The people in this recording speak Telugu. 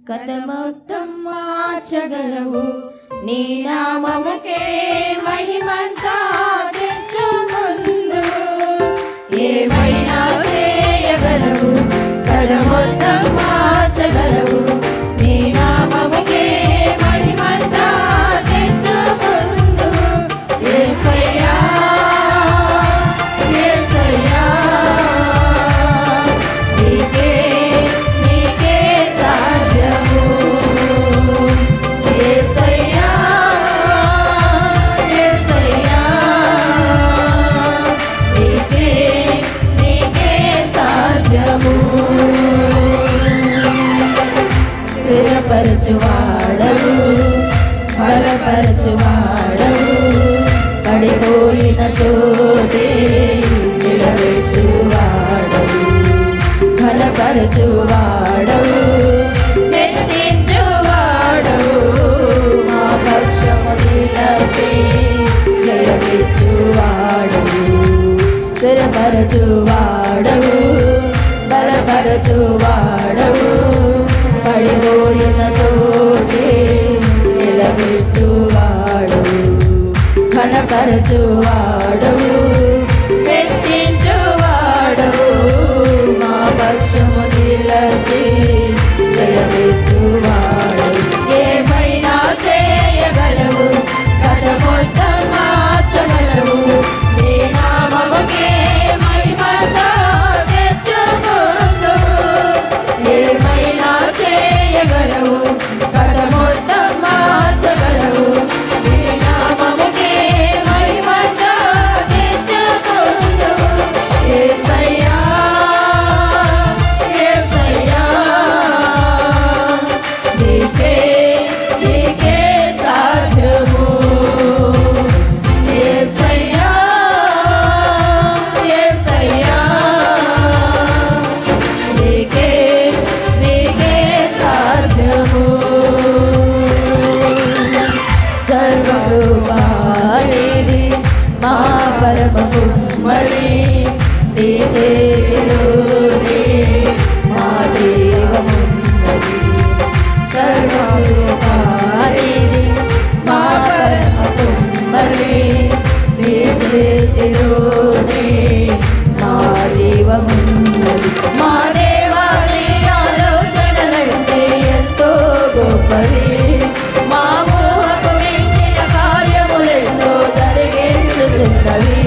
కథ మొత్తం మార్చగలవు. నీ నామముకే మహిమంతా తెచ్చుకుందు. ఏమైనా చేయగలవు, కథ మొత్తం మార్చగలవు. నీ నామముకే మహిమంతా తెచ్చుకుందు. యేసయ్యా యేసయ్యా నీకే నీకే సాధ్యము. యేసయ్యా యేసయ్యా నీకే నీకే సాధ్యము. స్థిరపరచువాడవు, బలపరచువాడవు, పడిపోయిన చోటే నిలబెట్టువాడవు. ఘనపరచువాడవు, మెచ్చించువాడవు, మా పక్షము నిలచి జయమిచ్చువాడవు. స్థిరపరచువాడవు, బలపరచువాడవు, పడిపోయిన తోటే నిలబెట్టువాడవు. ఘనపరచువాడవు, మెచ్చించువాడవు, మా పక్షము నిలచి జయమిచ్చువాడవు. ఏమైనా చేయగలవు, కథ మొత్తం మార్చగలవు. నీ నామముకే మహిమంతా తెచ్చుకుందు. ఏమైనా చేయగలవు, కథ మొత్తం మార్చగలవు. నీ నామముకే మహిమంతా తెచ్చుకుందు. యేసయ్యా యేసయ్యా నీకే నీకే సాధ్యము. యేసయ్యా యేసయ్యా నీకే నీకే సాధ్యము. సర్వకృపానిధి మా పరమ కుమ్మరి, నీ చేతిలోనే మా జీవమున్నది. సర్వకృపానిధి మా పరమ కుమ్మరి, నీ చేతిలోనే మా జీవమున్నది. మా దేవా నీ ఆలోచనలంటే ఎంతో గొప్పవి. మా ఊహకు మించిన కార్యములెన్నో జరిగించుచున్నవి.